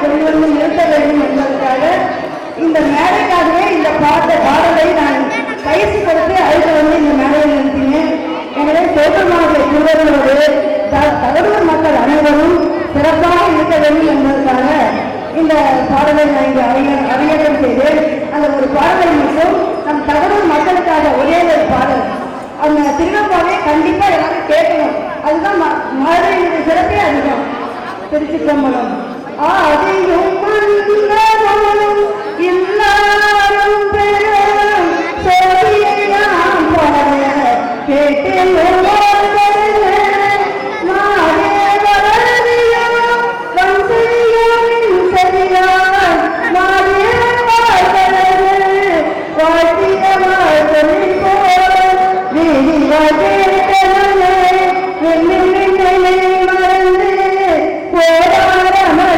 வெளிவந்து நிறுத்த வேண்டும் என்பதற்காக இந்த மேடைக்காகவே இந்த பாடலை நான் பயிற்சி கொடுத்து அதுக்கு வந்து இந்த மேடையை நிறுத்தினேன். எனவே தோற்றமாக திருவள்ளுவோடு தகவல் மக்கள் அனைவரும் சிறப்பாக இருக்க வேண்டும் என்பதற்காக இந்த பாடலை நான் இங்கு அறிஞர்கள் செய்து அந்த ஒரு பாடலை மட்டும் நம் தகவல் மக்களுக்காக ஒரே ஒரு பாடல் அந்த திருவள்ளுவாவே கண்டிப்பா எல்லாரும் கேட்கணும். அதுதான் மதுரையினுடைய சிறப்பே அதிகம். திருச்சிற்றம்பலம் அதையும்